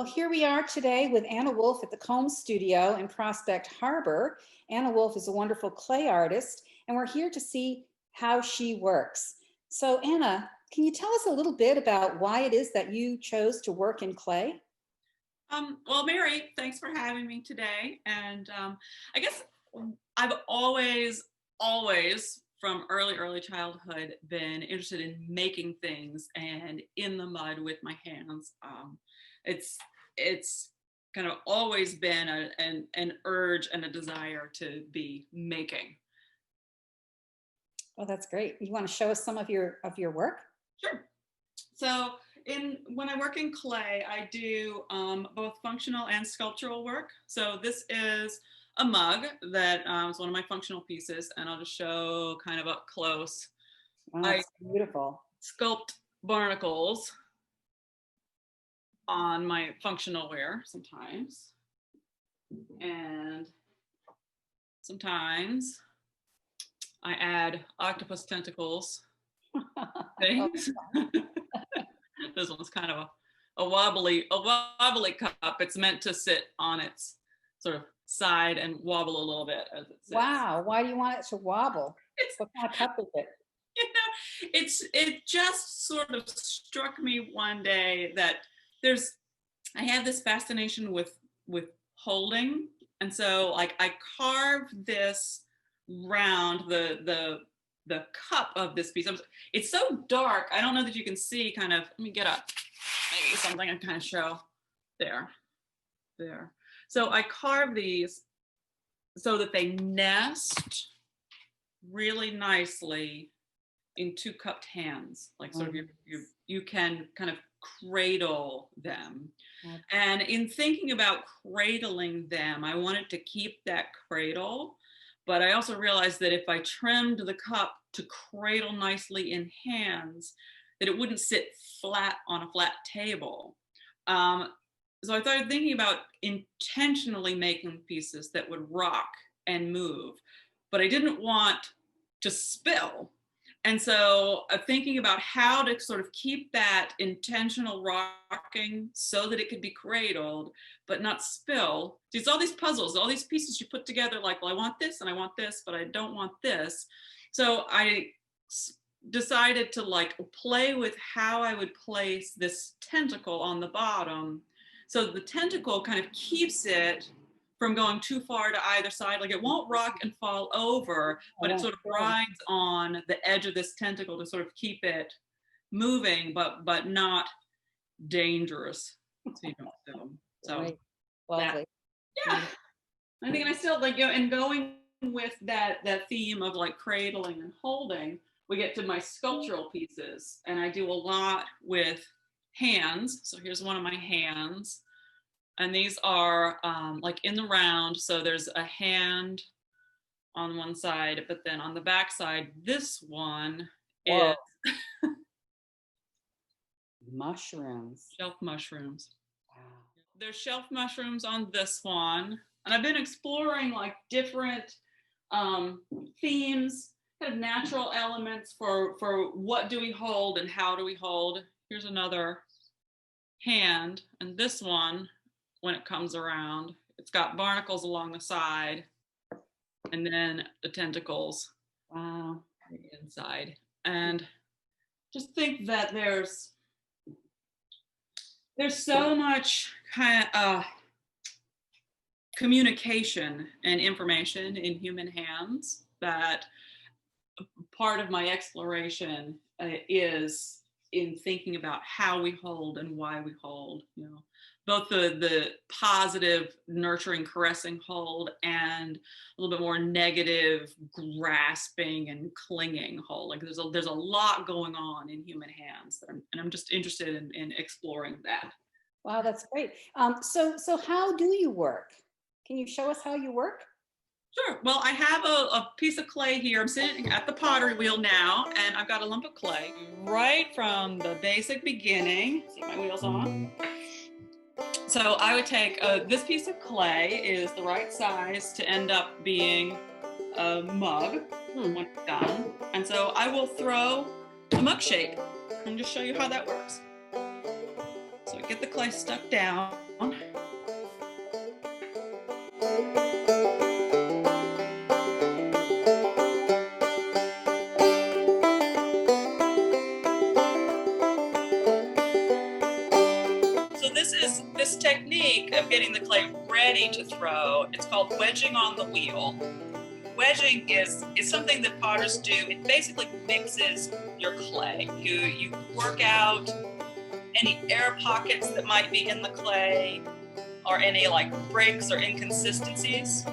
Well, here we are today with Anna Woolf at the Combs Studio in Prospect Harbor. Anna Woolf is a wonderful clay artist, and we're here to see how she works. So, Anna, can you tell us a little bit about why it is that you chose to work in clay? Well, Mary, thanks for having me today. And I guess I've always, from early childhood, been interested in making things and in the mud with my hands. It's it's kind of always been an urge and a desire to be making. Oh, that's great. You want to show us some of your work? Sure. So when I work in clay, I do both functional and sculptural work. So this is a mug that is one of my functional pieces, and I'll just show kind of up close. Wow, I that's beautiful. sculpt barnacles on my functional ware sometimes, and sometimes I add octopus tentacles things. This one's kind of a wobbly cup. It's meant to sit on its sort of side and wobble a little bit as it sits. Wow, why do you want it to wobble? What kind of cup is it? It just sort of struck me one day that I have this fascination with holding, and so like I carved this round the cup of this piece. It's so dark. I don't know that you can see kind of, let me get up, maybe something I kind of show there. So I carve these so that they nest really nicely in two cupped hands, like sort of you can kind of cradle them. And in thinking about cradling them, I wanted to keep that cradle, but I also realized that if I trimmed the cup to cradle nicely in hands, that it wouldn't sit flat on a flat table. So I started thinking about intentionally making pieces that would rock and move, but I didn't want to spill. And so thinking about how to sort of keep that intentional rocking so that it could be cradled, but not spill. It's all these puzzles, all these pieces you put together like, well, I want this and I want this, but I don't want this. So I decided to like play with how I would place this tentacle on the bottom. So the tentacle kind of keeps it from going too far to either side. Like it won't rock and fall over, but it sort of rides on the edge of this tentacle to sort of keep it moving, but not dangerous. So you don't spill. So Right. Lovely. yeah, I think, and I still like, and going with that theme of like cradling and holding, we get to my sculptural pieces, and I do a lot with hands. So here's one of my hands. And these are like in the round. So there's a hand on one side, but then on the back side, this one is mushrooms. Shelf mushrooms. Wow. There's shelf mushrooms on this one. And I've been exploring like different themes, kind of natural elements for what do we hold and how do we hold. Here's another hand. And this one, when it comes around, it's got barnacles along the side and then the tentacles. Wow. On the inside. And just think that there's so much kind of communication and information in human hands that part of my exploration is in thinking about how we hold and why we hold, both the positive, nurturing, caressing hold and a little bit more negative, grasping and clinging hold. Like there's a lot going on in human hands, and I'm just interested in exploring that. Wow, that's great. So how do you work? Can you show us how you work? Sure. Well, I have a piece of clay here. I'm sitting at the pottery wheel now, and I've got a lump of clay. Right from the basic beginning, see my wheels on. So I would take, this piece of clay is the right size to end up being a mug when it's done. And so I will throw a mug shape and just show you how that works. So I get the clay stuck down. So this technique of getting the clay ready to throw. It's called wedging on the wheel. Wedging is something that potters do. It basically mixes your clay. You work out any air pockets that might be in the clay or any like breaks or inconsistencies.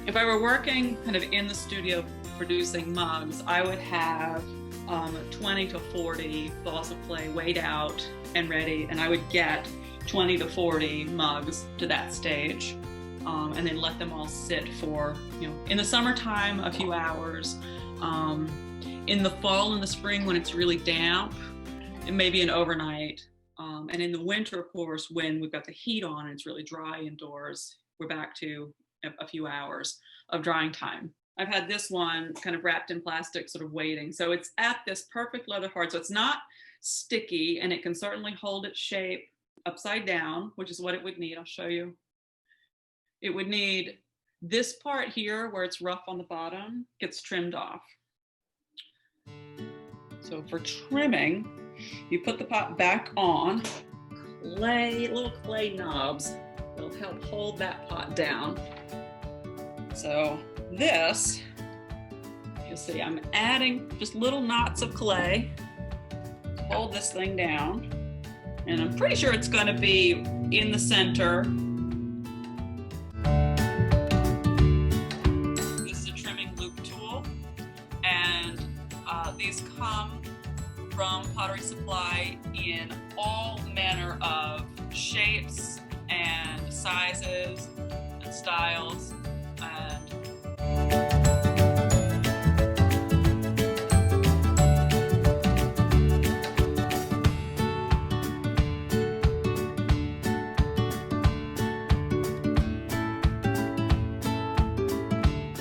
If I were working kind of in the studio producing mugs, I would have 20 to 40 balls of clay weighed out and ready, and I would get 20 to 40 mugs to that stage, and then let them all sit for, in the summertime, a few hours. In the fall and the spring when it's really damp, it may be an overnight. And in the winter, of course, when we've got the heat on and it's really dry indoors, we're back to a few hours of drying time. I've had this one kind of wrapped in plastic, sort of waiting. So it's at this perfect leather hard. So it's not sticky, and it can certainly hold its shape upside down, which is what it would need. I'll show you. It would need this part here where it's rough on the bottom gets trimmed off. So for trimming, you put the pot back on, little clay knobs that'll help hold that pot down. So this, you'll see I'm adding just little knots of clay to hold this thing down. And I'm pretty sure it's gonna be in the center. This is a trimming loop tool. And these come from Pottery Supply in all manner of shapes and sizes and styles.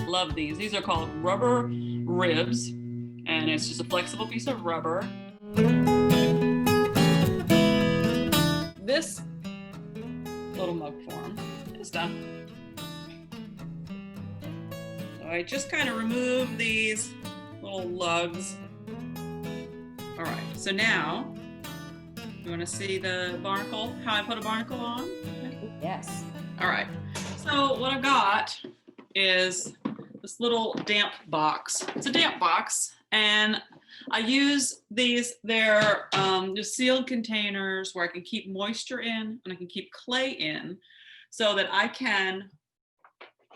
Love these. These are called rubber ribs, and it's just a flexible piece of rubber. This little mug form is done. So I just kind of remove these little lugs. All right, so now you want to see the barnacle, how I put a barnacle on? Yes. All right, so what I've got is this little damp box. It's a damp box, and I use these. They're just sealed containers where I can keep moisture in and I can keep clay in, so that I can,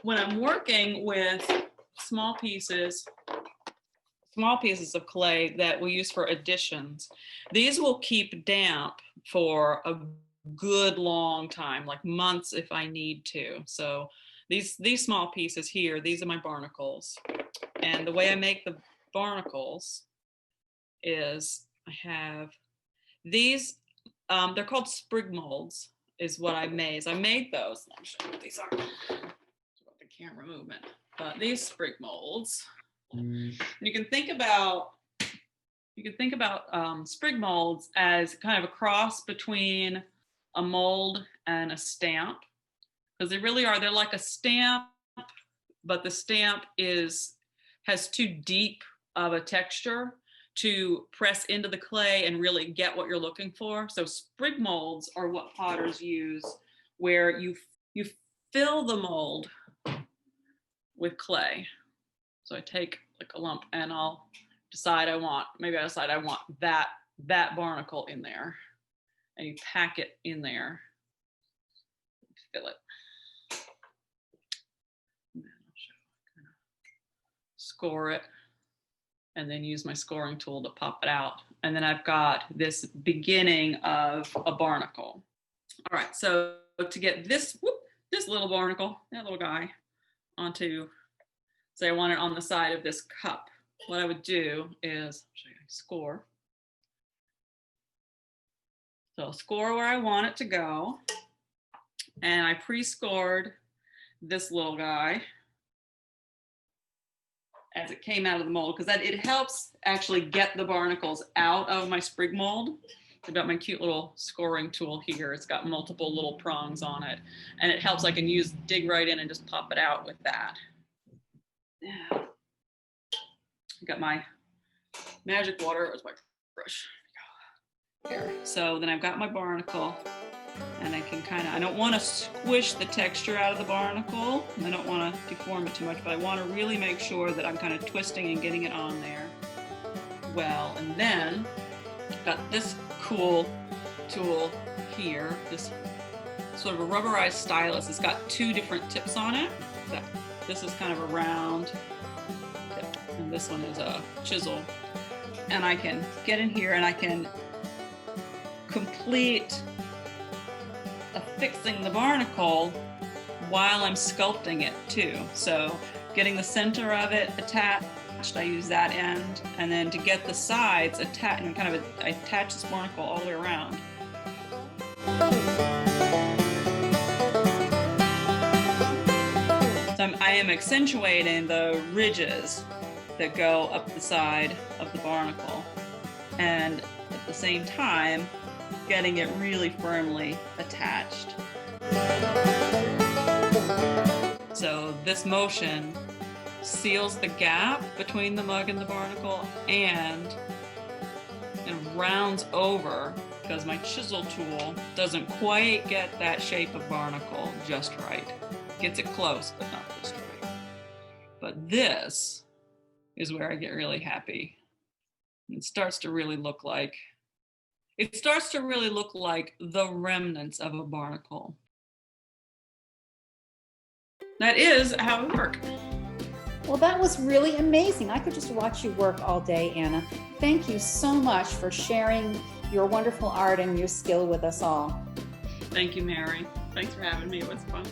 when I'm working with small pieces of clay that we use for additions, these will keep damp for a good long time, like months if I need to. So these small pieces here, these are my barnacles. And the way I make the barnacles is I have these, they're called sprig molds is what I made. So I made those. Let me show you what these are. The camera movement. But these sprig molds, you can think about sprig molds as kind of a cross between a mold and a stamp, because they really are. They're like a stamp, but the stamp has too deep of a texture to press into the clay and really get what you're looking for. So sprig molds are what potters use, where you fill the mold with clay. So I take like a lump and I'll decide I want that barnacle in there, and you pack it in there, fill it. And then I'll score it, and then use my scoring tool to pop it out. And then I've got this beginning of a barnacle. All right, so to get this little barnacle, that little guy, onto, say I want it on the side of this cup, what I would do is score. So I'll score where I want it to go. And I pre-scored this little guy as it came out of the mold, because it helps actually get the barnacles out of my sprig mold. I've got my cute little scoring tool here. It's got multiple little prongs on it, and it helps. I can dig right in and just pop it out with that. Yeah. I've got my magic water. Where's my brush? Here. So then I've got my barnacle, and I can I don't want to squish the texture out of the barnacle. I don't want to deform it too much, but I want to really make sure that I'm kind of twisting and getting it on there well. And then I've got this cool tool here, this sort of a rubberized stylus. It's got two different tips on it. This is kind of a round tip, and this one is a chisel. And I can get in here and I can complete affixing the barnacle while I'm sculpting it too. So getting the center of it attached, I use that end, and then to get the sides attached, and I attach this barnacle all the way around. So I am accentuating the ridges that go up the side of the barnacle, and at the same time getting it really firmly attached. So this motion seals the gap between the mug and the barnacle, and rounds over, because my chisel tool doesn't quite get that shape of barnacle just right. Gets it close, but not just right. But this is where I get really happy. It starts to really look like the remnants of a barnacle. That is how it works. Well, that was really amazing. I could just watch you work all day, Anna. Thank you so much for sharing your wonderful art and your skill with us all. Thank you, Mary. Thanks for having me. It was fun.